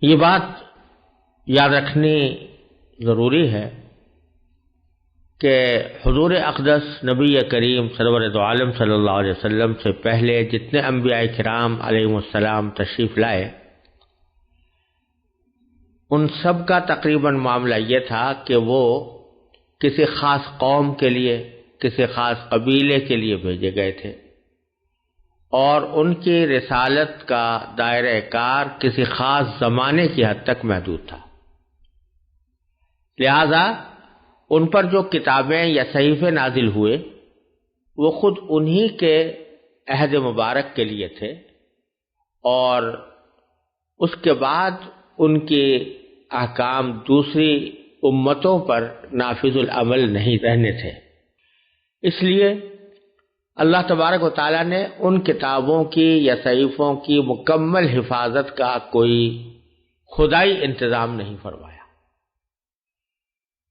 یہ بات یاد رکھنی ضروری ہے کہ حضور اقدس نبی کریم سرور دو عالم صلی اللہ علیہ وسلم سے پہلے جتنے انبیاء کرام علیہم السلام تشریف لائے، ان سب کا تقریباً معاملہ یہ تھا کہ وہ کسی خاص قوم کے لیے، کسی خاص قبیلے کے لیے بھیجے گئے تھے، اور ان کی رسالت کا دائرہ کار کسی خاص زمانے کی حد تک محدود تھا۔ لہذا ان پر جو کتابیں یا صحیفے نازل ہوئے وہ خود انہی کے عہد مبارک کے لیے تھے، اور اس کے بعد ان کے احکام دوسری امتوں پر نافذ العمل نہیں رہنے تھے۔ اس لیے اللہ تبارک و تعالیٰ نے ان کتابوں کی یا صحیفوں کی مکمل حفاظت کا کوئی خدائی انتظام نہیں فرمایا۔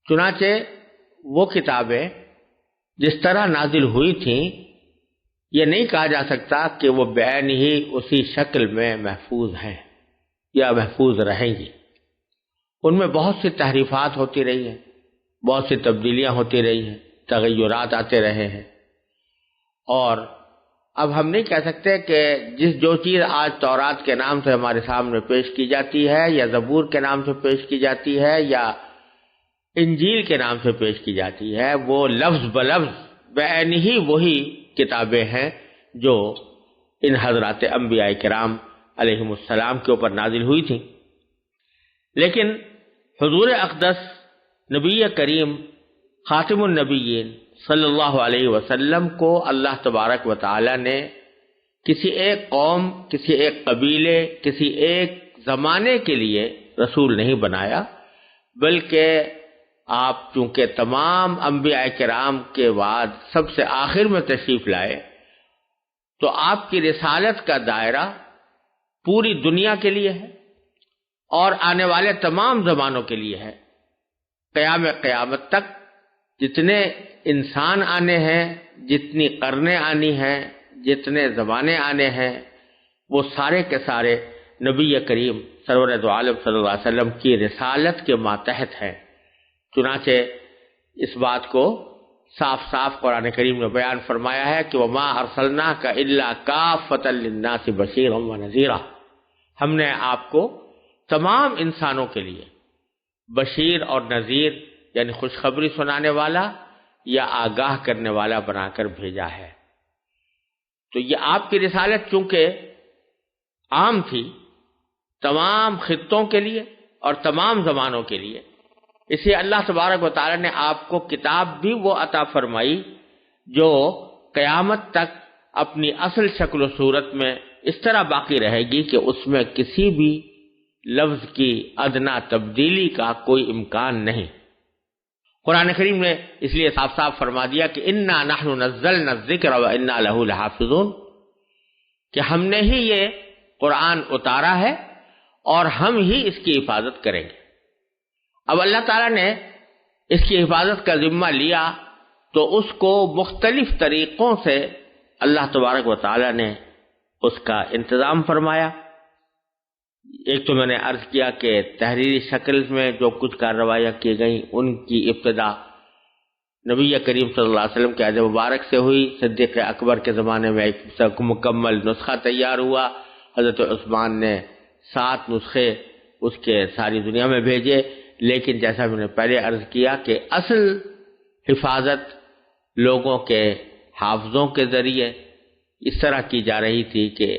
چنانچہ وہ کتابیں جس طرح نازل ہوئی تھیں، یہ نہیں کہا جا سکتا کہ وہ بعین ہی اسی شکل میں محفوظ ہیں یا محفوظ رہیں گی۔ ان میں بہت سی تحریفات ہوتی رہی ہیں، بہت سی تبدیلیاں ہوتی رہی ہیں، تغیرات آتے رہے ہیں، اور اب ہم نہیں کہہ سکتے کہ جو چیز آج تورات کے نام سے ہمارے سامنے پیش کی جاتی ہے، یا زبور کے نام سے پیش کی جاتی ہے، یا انجیل کے نام سے پیش کی جاتی ہے، وہ لفظ بلفظ بعین ہی وہی کتابیں ہیں جو ان حضرات انبیاء کرام علیہم السلام کے اوپر نازل ہوئی تھیں۔ لیکن حضور اقدس نبی کریم خاتم النبیین صلی اللہ علیہ وسلم کو اللہ تبارک و تعالی نے کسی ایک قوم، کسی ایک قبیلے، کسی ایک زمانے کے لیے رسول نہیں بنایا، بلکہ آپ چونکہ تمام انبیاء کرام کے بعد سب سے آخر میں تشریف لائے، تو آپ کی رسالت کا دائرہ پوری دنیا کے لیے ہے اور آنے والے تمام زمانوں کے لیے ہے۔ قیامت تک جتنے انسان آنے ہیں، جتنی قرنیں آنی ہیں، جتنے زمانے آنے ہیں، وہ سارے کے سارے نبی کریم سرور دو عالم صلی اللہ علیہ وسلم کی رسالت کے ماتحت ہیں۔ چنانچہ اس بات کو صاف صاف قرآن کریم نے بیان فرمایا ہے کہ وَمَا أَرْسَلْنَاكَ إِلَّا كَافَّةً لِلنَّاسِ بَشِيرًا وَنَذِيرًا، ہم نے آپ کو تمام انسانوں کے لیے بشیر اور نذیر یعنی خوشخبری سنانے والا یا آگاہ کرنے والا بنا کر بھیجا ہے۔ تو یہ آپ کی رسالت چونکہ عام تھی تمام خطوں کے لیے اور تمام زمانوں کے لیے، اسی اللہ تبارک و تعالی نے آپ کو کتاب بھی وہ عطا فرمائی جو قیامت تک اپنی اصل شکل و صورت میں اس طرح باقی رہے گی کہ اس میں کسی بھی لفظ کی ادنا تبدیلی کا کوئی امکان نہیں۔ قرآن کریم نے اس لیے صاف صاف فرما دیا کہ انا نحن نزلنا الذکر وانا لہ لحافظون، کہ ہم نے ہی یہ قرآن اتارا ہے اور ہم ہی اس کی حفاظت کریں گے۔ اب اللہ تعالیٰ نے اس کی حفاظت کا ذمہ لیا تو اس کو مختلف طریقوں سے اللہ تبارک و تعالیٰ نے اس کا انتظام فرمایا۔ ایک تو میں نے عرض کیا کہ تحریری شکل میں جو کچھ کارروائیاں کی گئیں ان کی ابتدا نبی کریم صلی اللہ علیہ وسلم کے عہد مبارک سے ہوئی۔ صدیق اکبر کے زمانے میں ایک مکمل نسخہ تیار ہوا، حضرت عثمان نے 7 نسخے اس کے ساری دنیا میں بھیجے، لیکن جیسا میں نے پہلے عرض کیا کہ اصل حفاظت لوگوں کے حافظوں کے ذریعے اس طرح کی جا رہی تھی کہ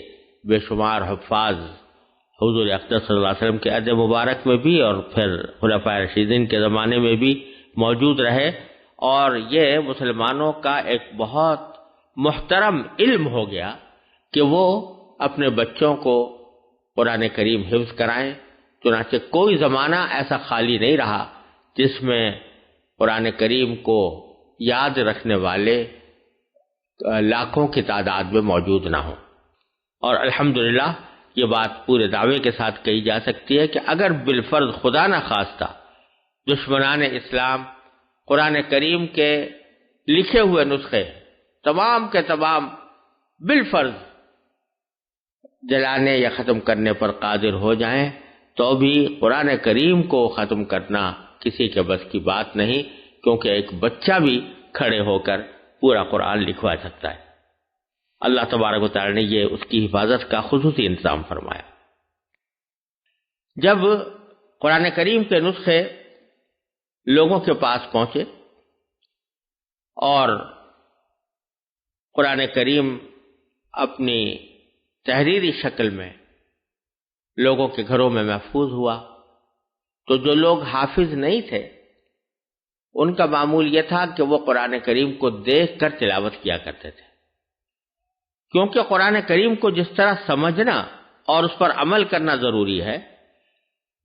بے شمار حفاظ حضور اقدس صلی اللہ علیہ وسلم کے عہد مبارک میں بھی اور پھر خلفائے راشدین کے زمانے میں بھی موجود رہے، اور یہ مسلمانوں کا ایک بہت محترم علم ہو گیا کہ وہ اپنے بچوں کو قرآن کریم حفظ کرائیں۔ چنانچہ کوئی زمانہ ایسا خالی نہیں رہا جس میں قرآن کریم کو یاد رکھنے والے لاکھوں کی تعداد میں موجود نہ ہوں۔ اور الحمدللہ یہ بات پورے دعوے کے ساتھ کہی جا سکتی ہے کہ اگر بالفرض خدا نہ خواستہ دشمنان اسلام قرآن کریم کے لکھے ہوئے نسخے تمام کے تمام بالفرض جلانے یا ختم کرنے پر قادر ہو جائیں تو بھی قرآن کریم کو ختم کرنا کسی کے بس کی بات نہیں، کیونکہ ایک بچہ بھی کھڑے ہو کر پورا قرآن لکھوا سکتا ہے۔ اللہ تبارک و تعالی نے یہ اس کی حفاظت کا خصوصی انتظام فرمایا۔ جب قرآن کریم کے نسخے لوگوں کے پاس پہنچے اور قرآن کریم اپنی تحریری شکل میں لوگوں کے گھروں میں محفوظ ہوا، تو جو لوگ حافظ نہیں تھے ان کا معمول یہ تھا کہ وہ قرآن کریم کو دیکھ کر تلاوت کیا کرتے تھے، کیونکہ قرآن کریم کو جس طرح سمجھنا اور اس پر عمل کرنا ضروری ہے،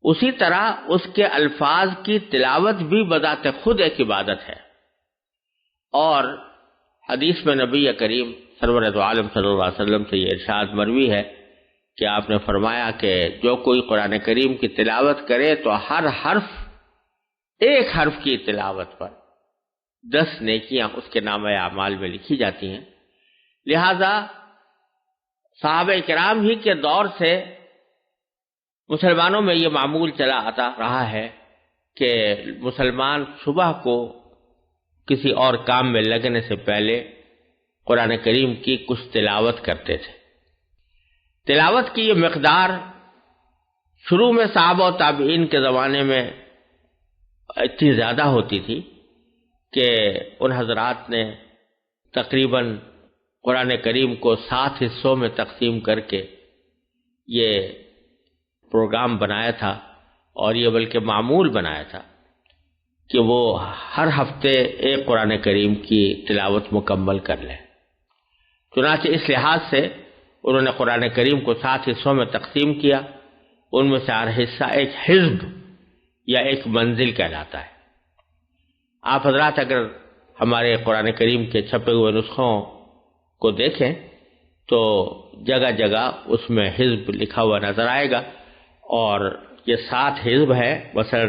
اسی طرح اس کے الفاظ کی تلاوت بھی بذات خود ایک عبادت ہے۔ اور حدیث میں نبی کریم سرور دو عالم صلی اللہ علیہ وسلم سے یہ ارشاد مروی ہے کہ آپ نے فرمایا کہ جو کوئی قرآن کریم کی تلاوت کرے تو ہر حرف، ایک حرف کی تلاوت پر 10 نیکیاں اس کے نامہ اعمال میں لکھی جاتی ہیں۔ لہذا صحابہ کرام ہی کے دور سے مسلمانوں میں یہ معمول چلا آتا رہا ہے کہ مسلمان صبح کو کسی اور کام میں لگنے سے پہلے قرآن کریم کی کچھ تلاوت کرتے تھے۔ تلاوت کی یہ مقدار شروع میں صحابہ و تابعین کے زمانے میں اتنی زیادہ ہوتی تھی کہ ان حضرات نے تقریباً قرآن کریم کو 7 حصوں میں تقسیم کر کے یہ پروگرام بنایا تھا، اور یہ بلکہ معمول بنایا تھا کہ وہ ہر ہفتے ایک قرآن کریم کی تلاوت مکمل کر لیں۔ چنانچہ اس لحاظ سے انہوں نے قرآن کریم کو 7 حصوں میں تقسیم کیا، ان میں سے ہر حصہ ایک حزب یا ایک منزل کہلاتا ہے۔ آپ حضرات اگر ہمارے قرآن کریم کے چھپے ہوئے نسخوں کو دیکھیں تو جگہ جگہ اس میں حزب لکھا ہوا نظر آئے گا، اور یہ 7 حزب ہے۔ مثلا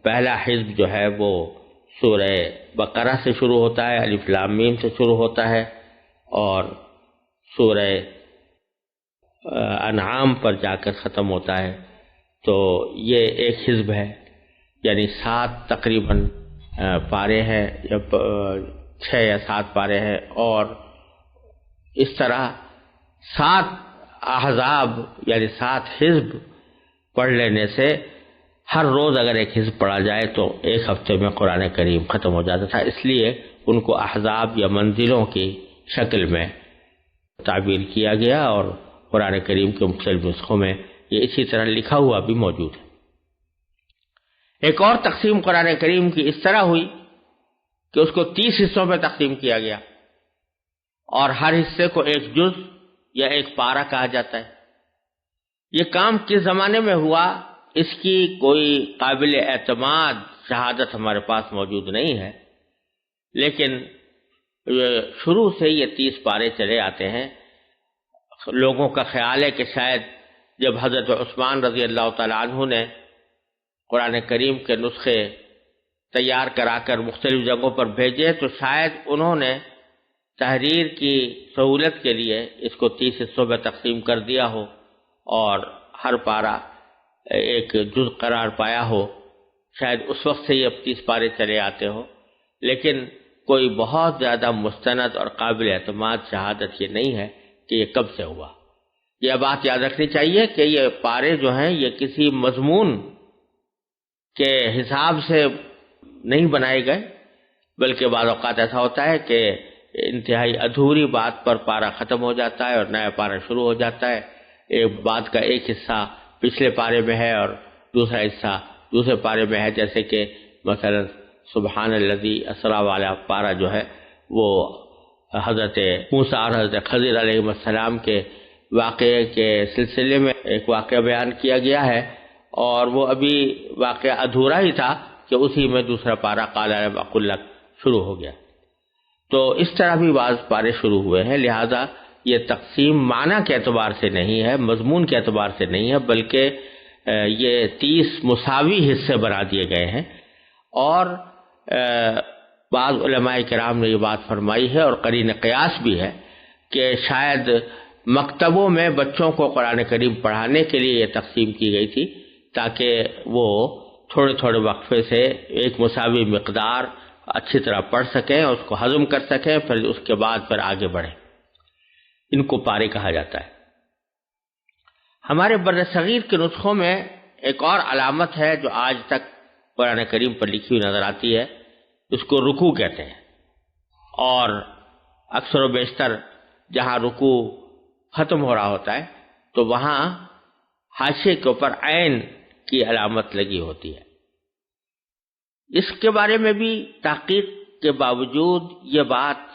پہلا حزب جو ہے وہ سورہ بقرہ سے شروع ہوتا ہے، الف لام میم سے شروع ہوتا ہے، اور سورہ انعام پر جا کر ختم ہوتا ہے۔ تو یہ ایک حزب ہے، یعنی 7 تقریباً پارے ہیں، یا 6 یا 7 پارے ہیں، اور اس طرح 7 احزاب یعنی 7 حزب پڑھ لینے سے ہر روز اگر ایک حزب پڑھا جائے تو ایک ہفتے میں قرآن کریم ختم ہو جاتا تھا۔ اس لیے ان کو احزاب یا منزلوں کی شکل میں تعبیر کیا گیا، اور قرآن کریم کے مختلف نسخوں میں یہ اسی طرح لکھا ہوا بھی موجود ہے۔ ایک اور تقسیم قرآن کریم کی اس طرح ہوئی کہ اس کو 30 حصوں میں تقسیم کیا گیا، اور ہر حصے کو ایک جز یا ایک پارہ کہا جاتا ہے۔ یہ کام کس زمانے میں ہوا اس کی کوئی قابل اعتماد شہادت ہمارے پاس موجود نہیں ہے، لیکن شروع سے یہ 30 پارے چلے آتے ہیں۔ لوگوں کا خیال ہے کہ شاید جب حضرت عثمان رضی اللہ تعالیٰ عنہ نے قرآن کریم کے نسخے تیار کرا کر مختلف جگہوں پر بھیجے تو شاید انہوں نے تحریر کی سہولت کے لیے اس کو 30 حصوں میں تقسیم کر دیا ہو، اور ہر پارہ ایک جز قرار پایا ہو۔ شاید اس وقت سے یہ اب 30 پارے چلے آتے ہو، لیکن کوئی بہت زیادہ مستند اور قابل اعتماد شہادت یہ نہیں ہے کہ یہ کب سے ہوا۔ یہ بات یاد رکھنی چاہیے کہ یہ پارے جو ہیں یہ کسی مضمون کے حساب سے نہیں بنائے گئے، بلکہ بعض اوقات ایسا ہوتا ہے کہ انتہائی ادھوری بات پر پارہ ختم ہو جاتا ہے اور نیا پارہ شروع ہو جاتا ہے۔ ایک بات کا ایک حصہ پچھلے پارے میں ہے اور دوسرا حصہ دوسرے پارے میں ہے، جیسے کہ مثلا سبحان الذی اسریٰ والا پارہ جو ہے وہ حضرت موسیٰ اور حضرت خضر علیہ السلام کے واقعے کے سلسلے میں ایک واقعہ بیان کیا گیا ہے، اور وہ ابھی واقعہ ادھورا ہی تھا کہ اسی میں دوسرا پارہ قال الم اقل لک شروع ہو گیا۔ تو اس طرح بھی بعض پارے شروع ہوئے ہیں، لہذا یہ تقسیم معنی کے اعتبار سے نہیں ہے، مضمون کے اعتبار سے نہیں ہے، بلکہ یہ 30 مساوی حصے بنا دیے گئے ہیں۔ اور بعض علماء کرام نے یہ بات فرمائی ہے، اور قرین قیاس بھی ہے، کہ شاید مکتبوں میں بچوں کو قرآن کریم پڑھانے کے لیے یہ تقسیم کی گئی تھی، تاکہ وہ تھوڑے تھوڑے وقفے سے ایک مساوی مقدار اچھی طرح پڑھ سکیں، اس کو ہضم کر سکیں، پھر اس کے بعد پھر آگے بڑھیں۔ ان کو پارے کہا جاتا ہے۔ ہمارے بر صغیر کے نسخوں میں ایک اور علامت ہے جو آج تک قرآن کریم پر لکھی ہوئی نظر آتی ہے، اس کو رکوع کہتے ہیں، اور اکثر و بیشتر جہاں رکوع ختم ہو رہا ہوتا ہے تو وہاں حاشیے کے اوپر عین کی علامت لگی ہوتی ہے۔ اس کے بارے میں بھی تحقیق کے باوجود یہ بات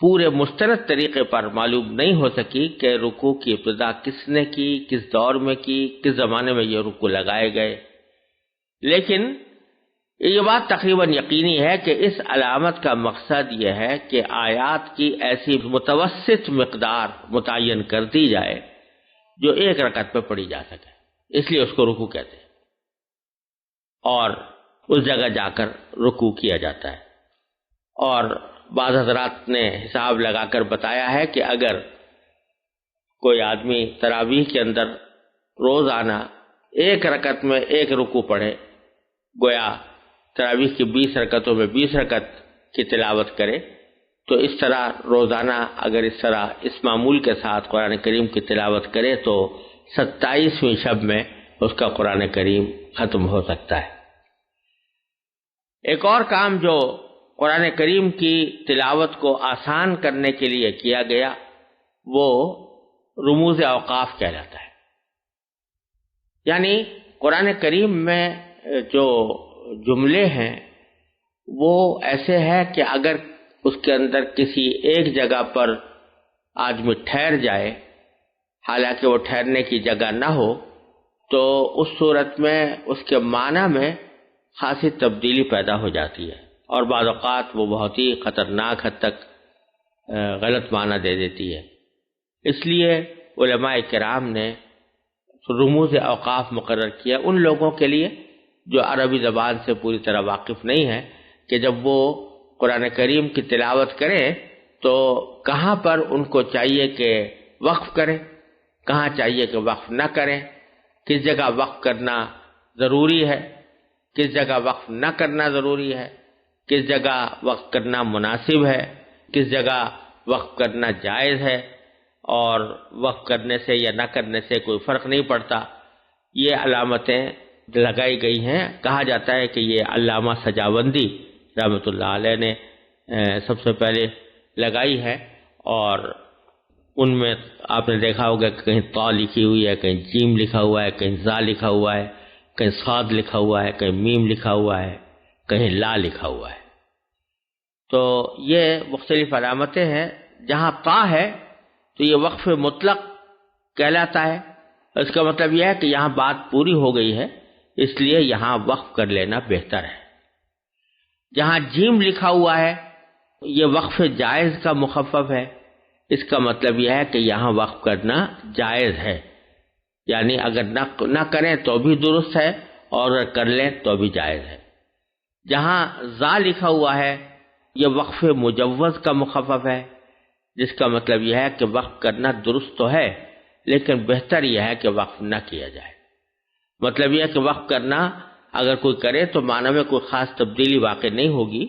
پورے مستند طریقے پر معلوم نہیں ہو سکی کہ رکوع کی ابتدا کس نے کی، کس دور میں کی، کس زمانے میں یہ رکوع لگائے گئے، لیکن یہ بات تقریباً یقینی ہے کہ اس علامت کا مقصد یہ ہے کہ آیات کی ایسی متوسط مقدار متعین کر دی جائے جو ایک رکعت پہ پڑھی جا سکے، اس لیے اس کو رکوع کہتے ہیں، اور اس جگہ جا کر رکوع کیا جاتا ہے۔ اور بعض حضرات نے حساب لگا کر بتایا ہے کہ اگر کوئی آدمی تراویح کے اندر روزانہ ایک رکعت میں ایک رکوع پڑھے، گویا تراویح کی 20 رکعتوں میں 20 رکعت کی تلاوت کرے، تو اس طرح روزانہ اگر اس طرح اس معمول کے ساتھ قرآن کریم کی تلاوت کرے تو 27ویں شب میں اس کا قرآن کریم ختم ہو سکتا ہے۔ ایک اور کام جو قرآن کریم کی تلاوت کو آسان کرنے کے لیے کیا گیا وہ رموز اوقاف کہلاتا ہے۔ یعنی قرآن کریم میں جو جملے ہیں وہ ایسے ہیں کہ اگر اس کے اندر کسی ایک جگہ پر آدمی ٹھہر جائے حالانکہ وہ ٹھہرنے کی جگہ نہ ہو تو اس صورت میں اس کے معنی میں خاصی تبدیلی پیدا ہو جاتی ہے، اور بعض اوقات وہ بہت ہی خطرناک حد تک غلط معنی دے دیتی ہے۔ اس لیے علماء کرام نے رموز اوقاف مقرر کیا ان لوگوں کے لیے جو عربی زبان سے پوری طرح واقف نہیں ہے، کہ جب وہ قرآن کریم کی تلاوت کریں تو کہاں پر ان کو چاہیے کہ وقف کریں، کہاں چاہیے کہ وقف نہ کریں، کس جگہ وقف کرنا ضروری ہے، کس جگہ وقف نہ کرنا ضروری ہے، کس جگہ وقف کرنا مناسب ہے، کس جگہ وقف کرنا جائز ہے، اور وقف کرنے سے یا نہ کرنے سے کوئی فرق نہیں پڑتا۔ یہ علامتیں لگائی گئی ہیں۔ کہا جاتا ہے کہ یہ علامہ سجاوندی رحمۃ اللہ علیہ نے سب سے پہلے لگائی ہے، اور ان میں آپ نے دیکھا ہوگا کہ کہیں طا لکھی ہوئی ہے، کہیں جیم لکھا ہوا ہے، کہیں زا لکھا ہوا ہے، کہیں صاد لکھا ہوا ہے، کہیں میم لکھا ہوا ہے، کہیں لا لکھا ہوا ہے۔ تو یہ مختلف علامتیں ہیں۔ جہاں طا ہے تو یہ وقف مطلق کہلاتا ہے، اس کا مطلب یہ ہے کہ یہاں بات پوری ہو گئی ہے، اس لیے یہاں وقف کر لینا بہتر ہے۔ جہاں جیم لکھا ہوا ہے یہ وقف جائز کا مخفف ہے، اس کا مطلب یہ ہے کہ یہاں وقف کرنا جائز ہے، یعنی اگر نہ کریں تو بھی درست ہے اور اگر کر لیں تو بھی جائز ہے۔ جہاں زا لکھا ہوا ہے یہ وقف مجوز کا مخفف ہے، جس کا مطلب یہ ہے کہ وقف کرنا درست تو ہے لیکن بہتر یہ ہے کہ وقف نہ کیا جائے۔ مطلب یہ ہے کہ وقف کرنا اگر کوئی کرے تو معنی میں کوئی خاص تبدیلی واقع نہیں ہوگی،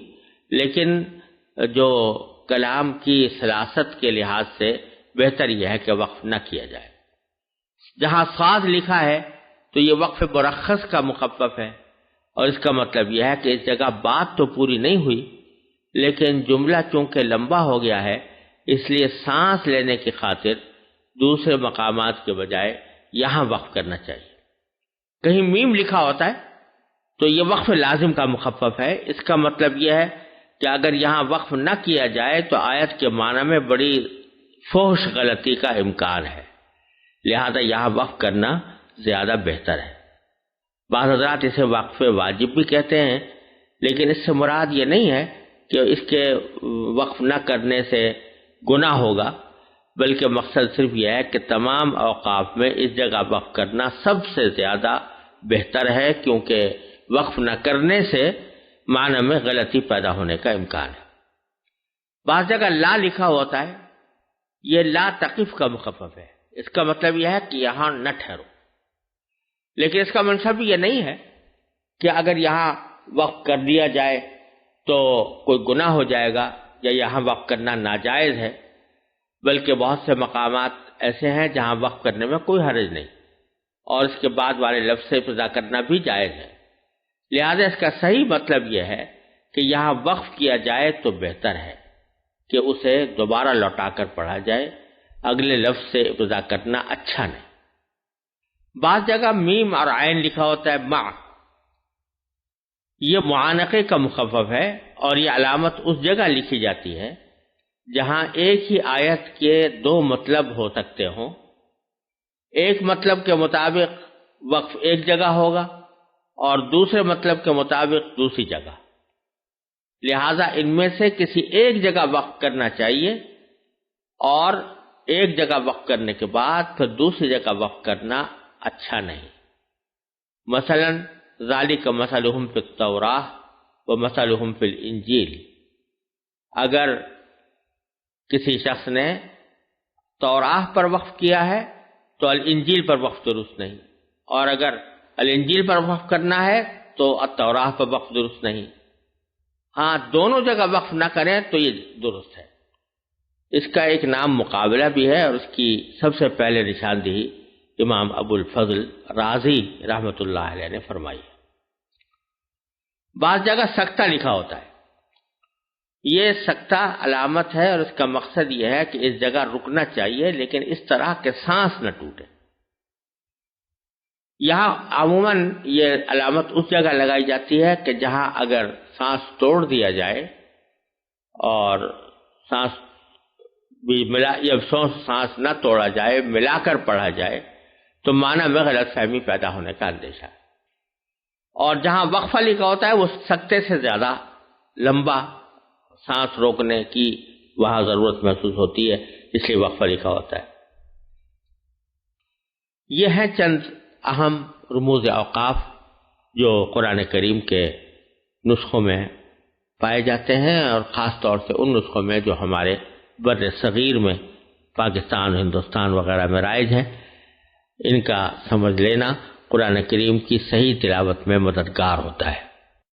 لیکن جو کلام کی سلاست کے لحاظ سے بہتر یہ ہے کہ وقف نہ کیا جائے۔ جہاں صاد لکھا ہے تو یہ وقف مرخص کا مخفف ہے، اور اس کا مطلب یہ ہے کہ اس جگہ بات تو پوری نہیں ہوئی لیکن جملہ چونکہ لمبا ہو گیا ہے اس لیے سانس لینے کی خاطر دوسرے مقامات کے بجائے یہاں وقف کرنا چاہیے۔ کہیں میم لکھا ہوتا ہے تو یہ وقف لازم کا مخفف ہے، اس کا مطلب یہ ہے کہ اگر یہاں وقف نہ کیا جائے تو آیت کے معنی میں بڑی فحش غلطی کا امکان ہے، لہذا یہاں وقف کرنا زیادہ بہتر ہے۔ بعض حضرات اسے وقف واجب بھی کہتے ہیں، لیکن اس سے مراد یہ نہیں ہے کہ اس کے وقف نہ کرنے سے گناہ ہوگا، بلکہ مقصد صرف یہ ہے کہ تمام اوقاف میں اس جگہ وقف کرنا سب سے زیادہ بہتر ہے، کیونکہ وقف نہ کرنے سے معنی میں غلطی پیدا ہونے کا امکان ہے۔ بعض جگہ لا لکھا ہوتا ہے، یہ لا تقف کا مخفف ہے، اس کا مطلب یہ ہے کہ یہاں نہ ٹھہرو۔ لیکن اس کا منصب یہ نہیں ہے کہ اگر یہاں وقف کر دیا جائے تو کوئی گناہ ہو جائے گا یا یہاں وقف کرنا ناجائز ہے، بلکہ بہت سے مقامات ایسے ہیں جہاں وقف کرنے میں کوئی حرج نہیں، اور اس کے بعد والے لفظ سے ابتدا کرنا بھی جائز ہے۔ لہذا اس کا صحیح مطلب یہ ہے کہ یہاں وقف کیا جائے تو بہتر ہے کہ اسے دوبارہ لوٹا کر پڑھا جائے، اگلے لفظ سے ابتدا کرنا اچھا نہیں۔ بعض جگہ میم اور عین لکھا ہوتا ہے مع، یہ معانقے کا مخفف ہے، اور یہ علامت اس جگہ لکھی جاتی ہے جہاں ایک ہی آیت کے دو مطلب ہو سکتے ہوں۔ ایک مطلب کے مطابق وقف ایک جگہ ہوگا اور دوسرے مطلب کے مطابق دوسری جگہ، لہذا ان میں سے کسی ایک جگہ وقف کرنا چاہیے، اور ایک جگہ وقف کرنے کے بعد پھر دوسری جگہ وقف کرنا اچھا نہیں۔ مثلا ذالک مثلہم فی التوراۃ ومثلہم فی الانجیل، اگر کسی شخص نے توراۃ پر وقف کیا ہے تو الانجیل پر وقف درست نہیں، اور اگر الانجیل پر وقف کرنا ہے تو التوراۃ پر وقف درست نہیں۔ ہاں دونوں جگہ وقف نہ کریں تو یہ درست ہے۔ اس کا ایک نام مقابلہ بھی ہے، اور اس کی سب سے پہلے نشاندہی امام ابو الفضل رازی رحمۃ اللہ علیہ نے فرمائی ہے۔ بعض جگہ سکتہ لکھا ہوتا ہے، یہ سکتہ علامت ہے، اور اس کا مقصد یہ ہے کہ اس جگہ رکنا چاہیے لیکن اس طرح کہ سانس نہ ٹوٹے۔ یہاں عموماً یہ علامت اس جگہ لگائی جاتی ہے کہ جہاں اگر سانس توڑ دیا جائے اور سانس بھی ملا یا سانس نہ توڑا جائے، ملا کر پڑھا جائے تو معنی میں غلط فہمی پیدا ہونے کا اندیشہ ہے۔ اور جہاں وقفہ لکھا ہوتا ہے وہ سکتے سے زیادہ لمبا سانس روکنے کی وہاں ضرورت محسوس ہوتی ہے، اس لیے وقفہ لکھا ہوتا ہے۔ یہ ہیں چند اہم رموز اوقاف جو قرآن کریم کے نسخوں میں پائے جاتے ہیں، اور خاص طور سے ان نسخوں میں جو ہمارے بر صغیر میں پاکستان، ہندوستان وغیرہ میں رائج ہیں۔ ان کا سمجھ لینا قرآن کریم کی صحیح تلاوت میں مددگار ہوتا ہے۔